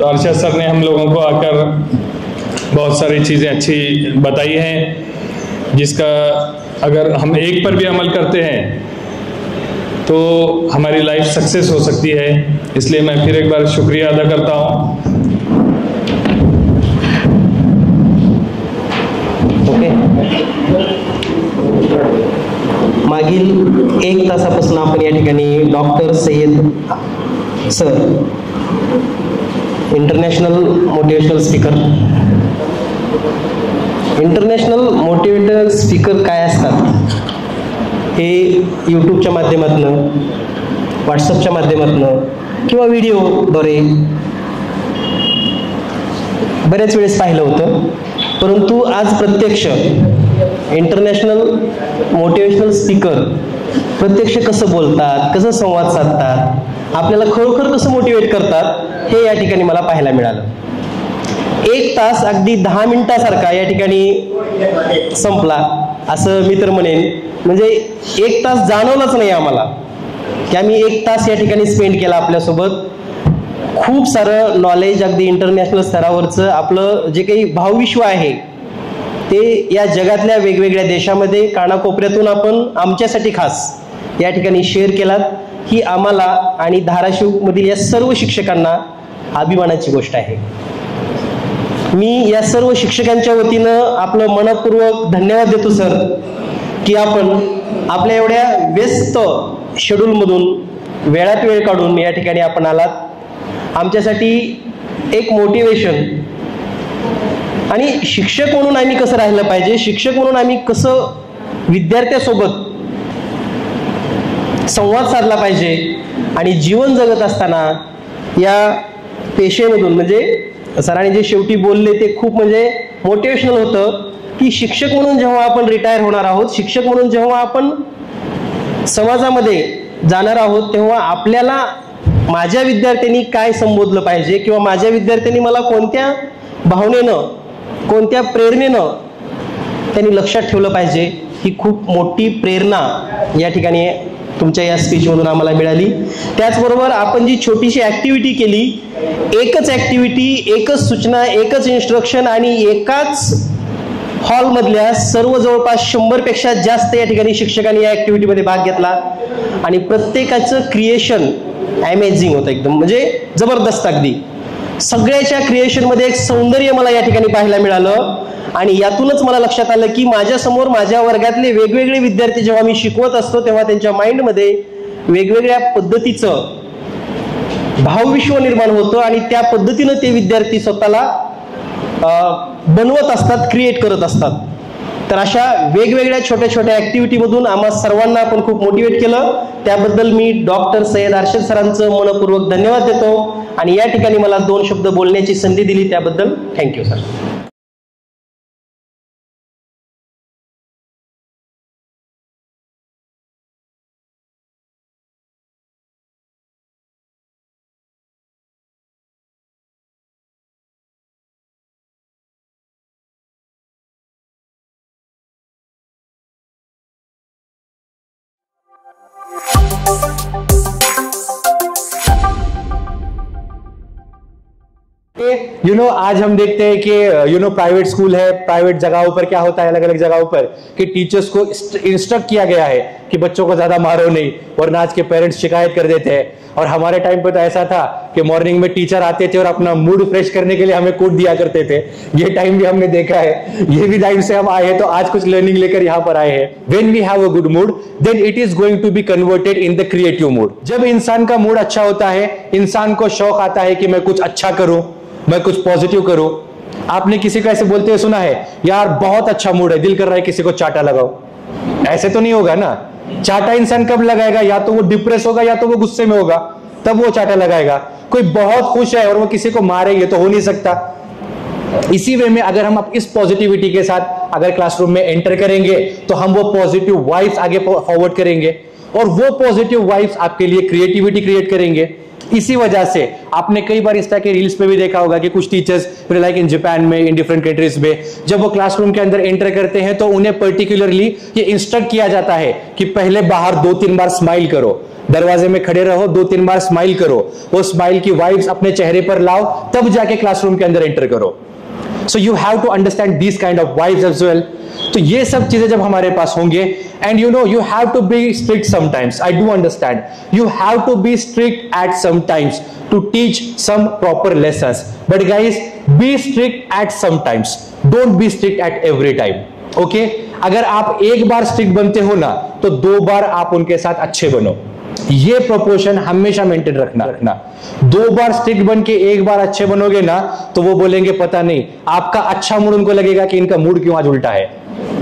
तो अरशद सर ने हम लोगों को आकर बहुत सारी चीज़ें अच्छी बताई हैं, जिसका अगर हम एक पर भी अमल करते हैं तो हमारी लाइफ सक्सेस हो सकती है। इसलिए मैं फिर एक बार शुक्रिया अदा करता हूँ। ओके, मागील 1 तासापासून आपण या ठिकाणी doctor Syed sir, international motivational speaker. International motivational speaker काय असतात हे यूट्यूबच्या माध्यमातून, व्हॉट्सअपच्या माध्यमातून किंवा व्हिडिओद्वारे बऱ्याच वेळेस पाहिलं होतं, परंतु आज प्रत्यक्ष इंटरनॅशनल मोटिवेशनल स्पीकर प्रत्यक्ष कसं बोलतात, कसं संवाद साधतात, आपल्याला खरोखर कसं मोटिवेट करतात हे या ठिकाणी मला पाहायला मिळालं. 1 तास अगदी 10 मिनिटासारखा या ठिकाणी संपला असं मी तर म्हणेन. म्हणजे 1 तास जाणवलाच नाही आम्हाला की आम्ही 1 तास या ठिकाणी स्पेंड केला आपल्यासोबत. खूप सारं नॉलेज, अगदी इंटरनॅशनल स्तरावरचं आपलं जे काही भावविश्व आहे ते या जगातल्या वेगवेगळ्या देशामध्ये कानाकोपऱ्यातून आपण आमच्यासाठी खास या ठिकाणी शेअर केलात. ही आम्हाला आणि धाराशिवमधील या सर्व शिक्षकांना अभिमानाची गोष्ट आहे. मी या सर्व शिक्षकांच्या वतीनं आपलं मनपूर्वक धन्यवाद देतो सर, की आपण आपल्या एवढ्या व्यस्त शेड्यूलमधून वेळात वेळ काढून या ठिकाणी आपण आलात. आमच्यासाठी एक मोटिवेशन आणि शिक्षक म्हणून आम्ही कसं राहिलं पाहिजे, शिक्षक म्हणून आम्ही कसं विद्यार्थ्यासोबत संवाद साधला पाहिजे आणि जीवन जगत असताना या पेशेमधून, म्हणजे सरांनी जे शेवटी बोलले ते खूप म्हणजे मोटिवेशनल होतं, की शिक्षक म्हणून जेव्हा आपण रिटायर होणार आहोत, शिक्षक म्हणून जेव्हा आपण समाजामध्ये जाणार आहोत, तेव्हा आपल्याला माझ्या विद्यार्थ्यांनी काय संबोधलं पाहिजे किंवा माझ्या विद्यार्थ्यांनी मला कोणत्या भावनेनं, कोणत्या प्रेरणेनं त्यांनी लक्षात ठेवलं पाहिजे, ही खूप मोठी प्रेरणा या ठिकाणी तुमच्या या स्पीचमधून आम्हाला मिळाली. त्याचबरोबर आपण जी छोटीशी ऍक्टिव्हिटी केली, एकच ऍक्टिव्हिटी, एकच सूचना, एकच इन्स्ट्रक्शन आणि एकाच हॉलमधल्या सर्व जवळपास 100 पेक्षा जास्त या ठिकाणी शिक्षकांनी या ऍक्टिव्हिटीमध्ये भाग घेतला आणि प्रत्येकाचं क्रिएशन अमेझिंग होतं, एकदम म्हणजे जबरदस्त. अगदी सगळ्याच्या क्रिएशनमध्ये एक सौंदर्य मला या ठिकाणी पाहायला मिळालं आणि यातूनच मला लक्षात आलं की माझ्या समोर माझ्या वर्गातले वेगवेगळे विद्यार्थी जेव्हा मी शिकवत असतो तेव्हा त्यांच्या माइंडमध्ये वेगवेगळ्या पद्धतीचं भावविश्व निर्माण होतं आणि त्या पद्धतीनं ते विद्यार्थी स्वतःला बनवत असतात, क्रिएट करत असतात. तर अशा वेगवेगळ्या छोट्या छोट्या ऍक्टिव्हिटीमधून आम्हा सर्वांना आपण खूप मोटिवेट केलं. त्याबद्दल मी डॉक्टर सय्यद अर्शद सरांचं मनपूर्वक धन्यवाद देतो आणि या ठिकाणी मला 2 शब्द बोलण्याची संधी दिली त्याबद्दल थँक्यू सर. आज हम देखते हैं कि प्राइवेट स्कूल है, प्राइवेट जगहों पर क्या होता है, अलग अलग जगहों पर कि टीचर्स को इंस्ट्रक्ट किया गया है कि बच्चों को ज्यादा मारो नहीं, वरना आज के पेरेंट्स शिकायत कर देते हैं. और हमारे टाइम पे तो ऐसा था कि मॉर्निंग में टीचर आते थे और अपना मूड फ्रेश करने के लिए हमें कोट दिया करते थे. ये टाइम भी हमने देखा है, ये भी टाइम से हम आए हैं, तो आज कुछ लर्निंग लेकर यहाँ पर आए हैं. When we have a good mood then it is going to be converted in the creative mood. जब इंसान का मूड अच्छा होता है, इंसान को शौक आता है कि मैं कुछ अच्छा करूं, मैं कुछ पॉजिटिव करूं. आपने किसी को ऐसे बोलते हुए सुना है, यार बहुत अच्छा मूड है, दिल कर रहा है किसी को चाटा लगाओ? ऐसे तो नहीं होगा ना. चाटा इंसान कब लगाएगा? या तो वो डिप्रेस होगा या तो वो गुस्से में होगा, तब वो चाटा लगाएगा. कोई बहुत खुश है और वो किसी को मारे, ये तो हो नहीं सकता. इसी वे में अगर हम इस पॉजिटिविटी के साथ अगर क्लासरूम में एंटर करेंगे तो हम वो पॉजिटिव वाइब्स आगे फॉरवर्ड करेंगे और वो पॉजिटिव वाइब्स आपके लिए क्रिएटिविटी क्रिएट करेंगे. इसी वजह से आपने कई बार इस तरह के रील्स पे भी देखा होगा कि कुछ टीचर्स लाइक इन जापान में, इन डिफरेंट कंट्रीज में, जब वो क्लासरूम के अंदर एंटर करते हैं तो उन्हें पर्टिकुलरली ये इंस्ट्रक्ट किया जाता है कि पहले बाहर 2-3 बार स्माइल करो, दरवाजे में खड़े रहो, 2-3 बार स्माइल करो, वो स्माइल की वाइब्स अपने चेहरे पर लाओ, तब जाके क्लासरूम के अंदर एंटर करो। So you have to understand this kind of vibes as well. तो ये सब चीजें जब हमारे पास होंगे, and you know you have to be strict sometimes, I do understand, you have to be strict at some times to teach some proper lessons, but guys be strict at some times, don't be strict at every time. Okay, अगर आप एक बार strict बनते हो ना तो 2 बार आप उनके साथ अच्छे बनो। ये प्रोपोर्शन हमेशा मेंटेन रखना। 2 बार स्ट्रिक्ट बन के 1 बार अच्छे बनोगे ना तो वो बोलेंगे पता नहीं, आपका अच्छा मूड उनको लगेगा कि इनका मूड क्यों आज उल्टा है,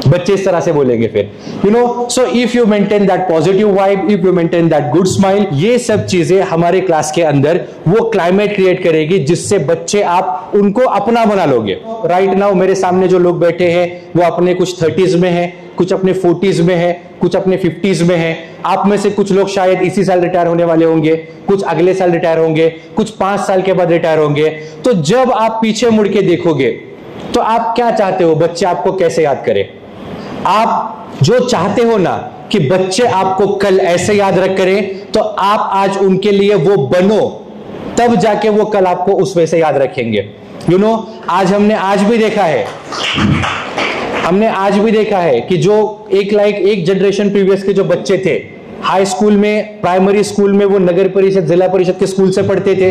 बच्चे इस तरह से बोलेंगे फिर, you know. So if you maintain that positive vibe, if you maintain that good smile, ये सब चीजें हमारे क्लास के अंदर वो क्लाइमेट क्रिएट करेगी जिससे बच्चे आप उनको अपना बना लोगे। राइट नाउ मेरे सामने जो लोग बैठे हैं वो अपने कुछ 30s में हैं, कुछ अपने 40s में है, कुछ अपने 50s में है। आप में से कुछ लोग शायद इसी साल रिटायर होने वाले होंगे, कुछ अगले साल रिटायर होंगे, कुछ 5 साल के बाद रिटायर होंगे। तो जब आप पीछे मुड़ के देखोगे तो आप क्या चाहते हो, बच्चे आपको कैसे याद करें? आप जो चाहते हो ना कि बच्चे आपको कल ऐसे याद रख करें, तो आप आज उनके लिए वो बनो, तब जाके वो कल आपको उस वजह से याद रखेंगे। यू नो, हमने आज भी देखा है कि जो एक जनरेशन प्रीवियस के जो बच्चे थे, हाई स्कूल में, प्राइमरी स्कूल में वो नगर परिषद, जिला परिषद के स्कूल से पढ़ते थे,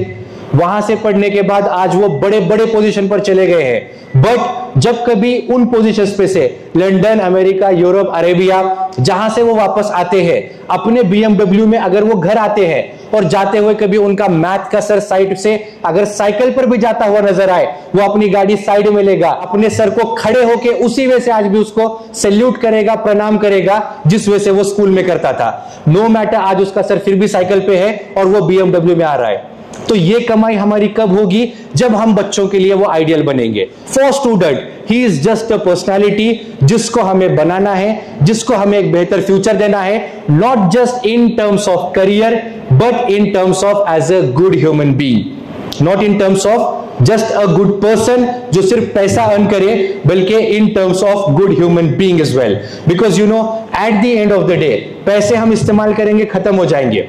वहां से पढ़ने के बाद आज वो बड़े बड़े पोजीशन पर चले गए हैं। बट जब कभी उन पोजीशंस पे से लंदन, अमेरिका, यूरोप, अरेबिया, जहां से वो वापस आते हैं, अपने BMW में अगर वो घर आते हैं और जाते हुए कभी उनका मैथ का सर साइड से अगर साइकिल पर भी जाता हुआ नजर आए, वो अपनी गाड़ी साइड में लेगा, अपने सर को खड़े होके उसी वे से आज भी उसको सैल्यूट करेगा, प्रणाम करेगा, जिस वे से वो स्कूल में करता था। नो मैटर आज उसका सर फिर भी साइकिल पे है और वो BMW में आ रहा है। तो ये कमाई हमारी कब होगी? जब हम बच्चों के लिए वो आइडियल बनेंगे। For student he is just a personality जिसको हमें बनाना है, जिसको हमें एक बेहतर फ्यूचर देना है, not just in terms of career but in terms of as a good human being, not in terms of just a good person जो सिर्फ पैसा अर्न करे, बल्कि in terms of good human being as well. Because you know at the end of the day पैसे हम इस्तेमाल करेंगे, खत्म हो जाएंगे,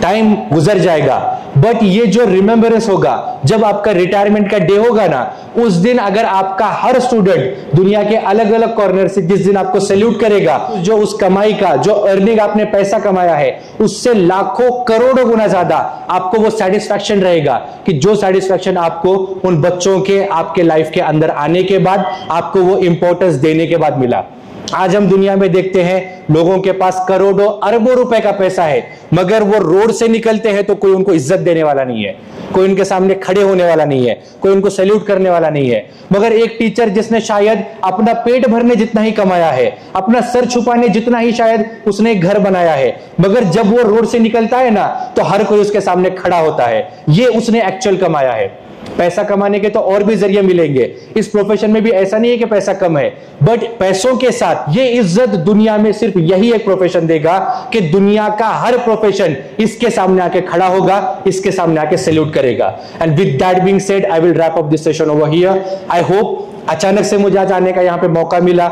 टाइम गुजर जाएगा, बट ये जो रिमेम्बरेंस होगा जब आपका रिटायरमेंट का डे होगा ना, उस दिन अगर आपका हर स्टूडेंट दुनिया के अलग अलग कॉर्नर से जिस दिन आपको सैल्यूट करेगा, जो उस कमाई का, जो अर्निंग आपने पैसा कमाया है, उससे लाखों करोड़ों गुना ज्यादा आपको वो सेटिस्फैक्शन रहेगा कि जो सेटिस्फैक्शन आपको उन बच्चों के आपके लाइफ के अंदर आने के बाद, आपको वो इंपॉर्टेंस देने के बाद मिला। आज हम दुनिया में देखते हैं लोगों के पास करोड़ों अरबों रुपए का पैसा है, मगर वो रोड से निकलते हैं तो कोई उनको इज्जत देने वाला नहीं है, कोई उनके सामने खड़े होने वाला नहीं है, कोई उनको सैल्यूट करने वाला नहीं है। मगर एक टीचर जिसने शायद अपना पेट भरने जितना ही कमाया है, अपना सर छुपाने जितना ही शायद उसने एक घर बनाया है, मगर जब वो रोड से निकलता है ना तो हर कोई उसके सामने खड़ा होता है, ये उसने एक्चुअल कमाया है। पैसा कमाने के तो और भी जरिए मिलेंगे, इस प्रोफेशन में भी ऐसा नहीं है कि पैसा कम है, बट पैसों के साथ ये इज्जत दुनिया में सिर्फ यही एक प्रोफेशन देगा कि दुनिया का हर प्रोफेशन इसके सामने आके खड़ा होगा, इसके सामने आके सैल्यूट करेगा। End with that being said I will wrap up this session over here. I hope अचानक से मुझे आज आने का यहाँ पे मौका मिला।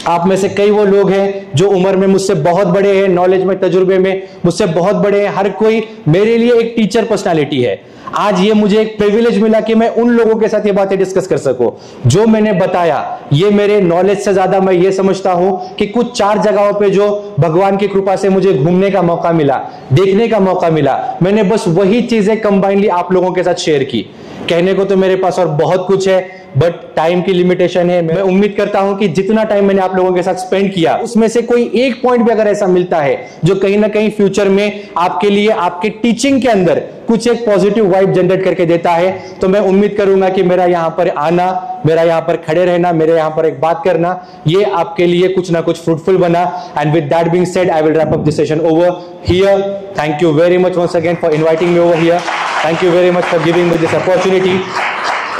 आप में से कई वो लोग हैं जो उम्र में मुझसे बहुत बड़े हैं, नॉलेज में, तजुर्बे में मुझसे बहुत बड़े हैं। हर कोई मेरे लिए एक टीचर पर्सनालिटी है। आज ये मुझे एक प्रिविलेज मिला कि मैं उन लोगों के साथ ये बातें डिस्कस कर सकूं जो मैंने बताया। ये मेरे नॉलेज से ज्यादा मैं ये समझता हूं कि कुछ 4 जगहों पे जो भगवान की कृपा से मुझे घूमने का मौका मिला, देखने का मौका मिला, मैंने बस वही चीजें कंबाइनली आप लोगों के साथ शेयर की। कहने को तो मेरे पास और बहुत कुछ है, बट टाइम की लिमिटेशन है। मैं उम्मीद करता हूं कि जितना टाइम मैंने आप लोगों के साथ स्पेंड किया, उसमें से कोई एक पॉइंट भी अगर ऐसा मिलता है जो कहीं ना कहीं फ्यूचर में आपके लिए, आपके टीचिंग के अंदर कुछ एक पॉजिटिव वाइब जनरेट करके देता है, तो मैं उम्मीद करूंगा कि मेरा यहां पर आना, मेरा यहां पर खड़े रहना, मेरे यहां पर एक बात करना, ये आपके लिए कुछ ना कुछ फ्रूटफुल बना। And with that being said I will wrap up this session over here. Thank you very much once again for inviting me over here. Thank you very much for giving me this opportunity.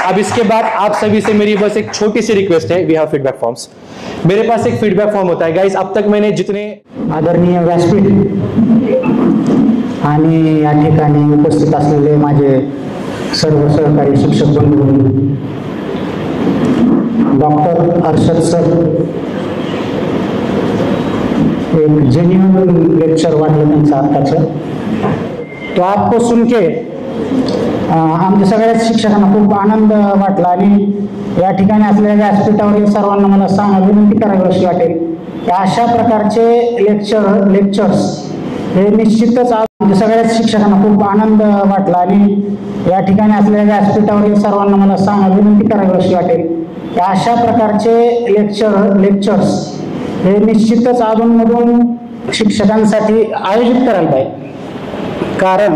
अब इसके बाद आप सभी से मेरी बस एक छोटी सी request है। We have feedback forms. मेरे पास एक फीडबैक फॉर्म होता है गाइस। अब तक मैंने जितने आदरणीय व्यासपीठ आणि या ठिकाणी उपस्थित असलेले माझे सर्व सहकारी शिक्षक बंधू, डॉक्टर अर्शद सर, एक जेन्युइन लेक्चर वाटलं त्यांचं आत्ताचं. तो आपको सुन के आमच्या सगळ्याच शिक्षकांना खूप आनंद वाटला आणि या ठिकाणी असलेल्या व्यासपीठावरील सर्वांना मला विनंती करावी अशी वाटेल की अशा प्रकारचे लेक्चर्स हे निश्चितच आमच्या सगळ्याच शिक्षकांना खूप आनंद वाटला आणि या ठिकाणी असलेल्या व्यासपीठावरील सर्वांना मला विनंती करावी अशी वाटेल की अशा प्रकारचे लेक्चर्स हे निश्चितच अधूनमधून शिक्षकांसाठी आयोजित करायला पाहिजे. कारण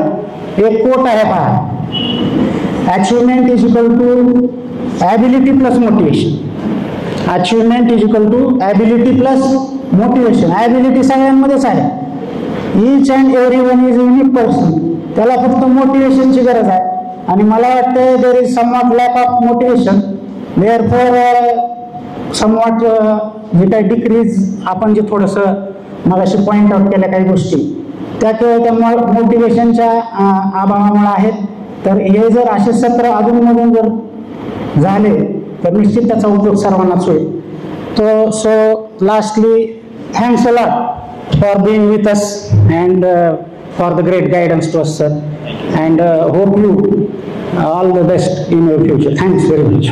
एक कोट आहे पहा, achievement is equal to ability plus motivation. Achievement is equal to ability plus motivation. Ability सगळ्यांमध्येच आहे, each and every one is unique person. त्याला फक्त मोटिवेशनची गरज आहे आणि मला वाटतं there is somewhat lack of motivation. Therefore somewhat जे काही डिक्रीज आपण जे थोडंसं मगाशी पॉईंट आउट केल्या काही गोष्टी त्या केवळ त्या मोटिवेशनच्या अभावामुळे आहेत. तर हे जर असे सत्र अधूनमधून जर झाले तर निश्चित त्याचा उपयोग सर्वांनाच होईल. तो so lastly thanks a lot for being with us and for the great guidance to us sir and hope you all the best in your future. Thanks very much.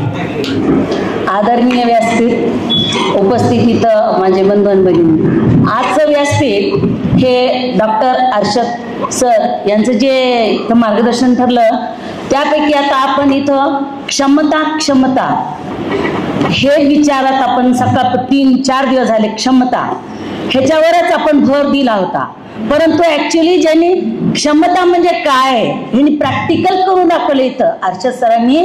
आदरणीय व्यासपीठ उपस्थित माझे बंधू आणि भगिनी, आजचं व्यासपीठ हे डॉक्टर अर्शद सर यांचं जे मार्गदर्शन ठरलं त्यापैकी आता आपण इथं क्षमता हे विचारात आपण सकाळ 3-4 दिवस झाले क्षमता ह्याच्यावरच आपण भर दिला होता. परंतु ऍक्च्युली ज्यांनी क्षमता म्हणजे काय यांनी प्रॅक्टिकल करून दाखवलं इथं अर्शद सरांनी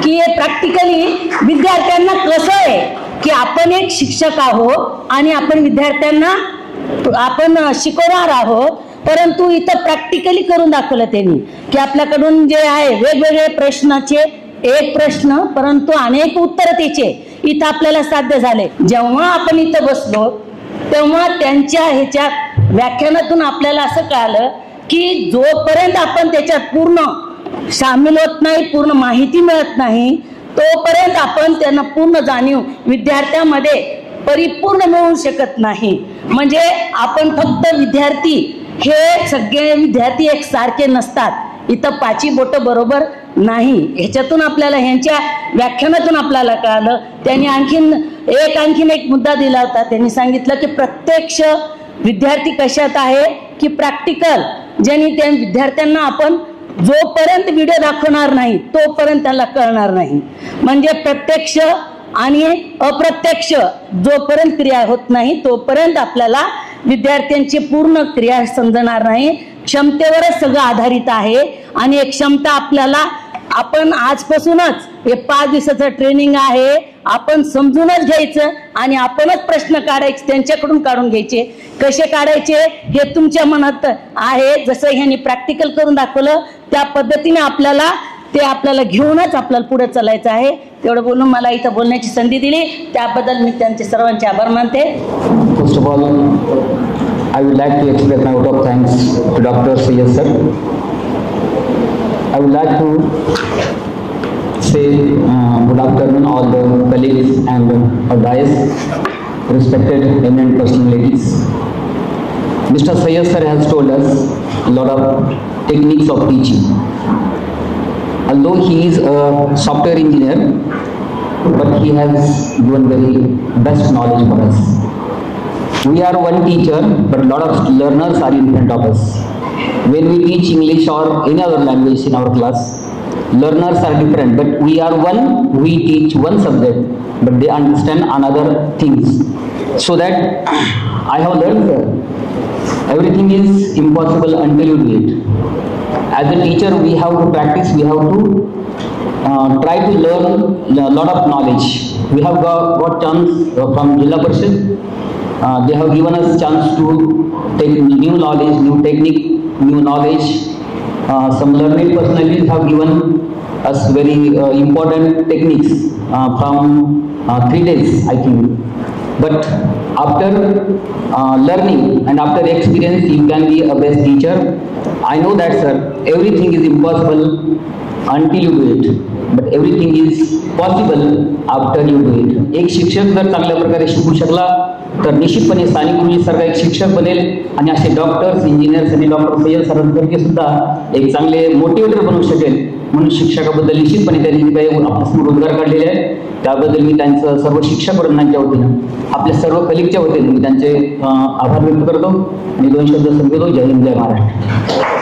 की प्रॅक्टिकली विद्यार्थ्यांना कसं आहे की आपण एक शिक्षक आहोत आणि आपण विद्यार्थ्यांना आपण शिकवणार आहोत. परंतु इथं प्रॅक्टिकली करून दाखवलं त्यांनी की आपल्याकडून जे आहे वेगवेगळे प्रश्नाचे एक प्रश्न परंतु अनेक उत्तर त्याचे इथं आपल्याला साध्य झाले. जेव्हा आपण इथं बसलो तेव्हा त्यांच्या ह्याच्या व्याख्यानातून आपल्याला असं कळालं की जोपर्यंत आपण त्याच्यात पूर्ण सामील होत नाही, पूर्ण माहिती मिळत नाही, तोपर्यंत आपण त्यांना पूर्ण जाणीव विद्यार्थ्यामध्ये परिपूर्ण मिळवू शकत नाही. म्हणजे आपण फक्त विद्यार्थी हे सगळे विद्यार्थी एक सारखे नसतात. इथं 5 बोटं बरोबर नाही. ह्याच्यातून आपल्याला ह्यांच्या व्याख्यानातून आपल्याला कळालं. त्यांनी आणखीन एक मुद्दा दिला होता. त्यांनी सांगितलं की प्रत्यक्ष विद्यार्थी कशात आहे की प्रॅक्टिकल, ज्यांनी त्या विद्यार्थ्यांना आपण जोपर्यंत व्हिडिओ दाखवणार नाही तोपर्यंत त्याला कळणार नाही. म्हणजे प्रत्यक्ष आणि अप्रत्यक्ष जोपर्यंत क्रिया होत नाही तोपर्यंत आपल्याला विद्यार्थ्यांची पूर्ण क्रिया समजणार नाही. क्षमतेवरच सगळं आधारित आहे आणि एक क्षमता आपल्याला आपण आजपासूनच हे 5 दिवसाचं ट्रेनिंग आहे, आपण समजूनच घ्यायचं आणि आपणच प्रश्न काढायचे, त्यांच्याकडून काढून घ्यायचे. कसे काढायचे हे तुमच्या मनात आहे. जसं ह्यांनी प्रॅक्टिकल करून दाखवलं त्या पद्धतीने आपल्याला घेऊनच आपल्याला पुढे चालायचं आहे. तेवढं बोलून मला इथं बोलण्याची संधी दिली त्याबद्दल मी त्यांचे सर्वांचे आभार मानते. First of all I would like to express my vote of thanks to Dr. Syed sir. I would like to say good afternoon all the colleagues and dais, respected eminent personalities. Mr. Syed sir has told us a lot of techniques of teaching. Although he is a software engineer, but he has given very best knowledge for us. We are one teacher, but a lot of learners are in front of us. When we teach English or any other language in our class, learners are different, but we are one. We teach one subject, but they understand another things. So that I have learned that everything is impossible until you do it. As a teacher, we have to practice. We have to try to learn a lot of knowledge. We have got chance from Jilla Parishad. They have given us chance to take new knowledge, new technique, new knowledge. Some learned personalities have given us very important techniques from 3 days, I think. But after learning and after experience, you can be a best teacher. I know that, sir, everything is impossible until you do it, but everything is possible after you do it. एक शिक्षक जर चांगल्या प्रकारे शिकू शकला तर निश्चितपणे सानिक गुरुजीसारखा एक शिक्षक बनेल आणि असे डॉक्टर्स, इंजिनियर्स आणि डॉक्टर सय्यद सरांसारखे सुद्धा एक चांगले मोटिवेटर बनवू शकेल. म्हणून शिक्षकाबद्दल निश्चितपणे त्यांनी काही आपल्यासमोर रोजगार काढलेले आहे. त्याबद्दल मी त्यांचं सर्व शिक्षक वर्गाच्या वतीनं, आपल्या सर्व कलिगच्या वतीनं मी त्यांचे आभार व्यक्त करतो आणि 2 शब्द संबोधतो. जय हिंद, जय महाराष्ट्र.